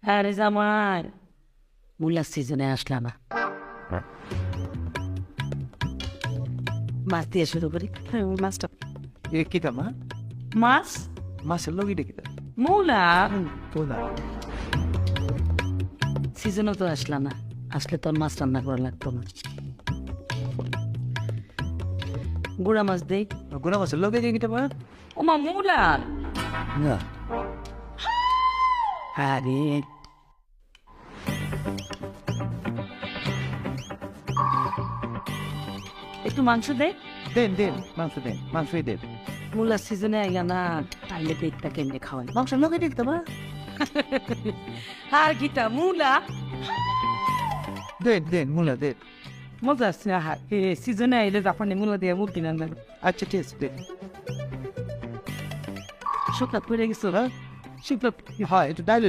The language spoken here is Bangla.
আরে জামাই মূলার সিজনে আসলা না, মাছ দিয়ে শুরু করি। মাছটা এ কিতা মা মাছ মাছের লগিটা কিতা মূলা তোলা সিজনও তো আসলা না, আসলে তোর মাছ রান্না করা লাগতো না। গুড়া মাছ দেই। গুনা মাছের লগে যে কিতা মা ওমা মূলা না আরে একটু মাংস দে। দেন দেন মাংসই দেন মূলার সিজনে আইলা না, তাইলে পেটটা কেমনে খাওয়াই। মাংসের লগে কিতা মা আর গীতা মূলা দেন মুলা দেন মজা আসছে। সিজনে আইলে জাপানি মূলা দিয়ে মুরগি রান্না করে। আচ্ছা ঠিক আছে দেন শুকনা পড়ে গেছো, হ্যাঁ শুকনা হয় একটু ডাইল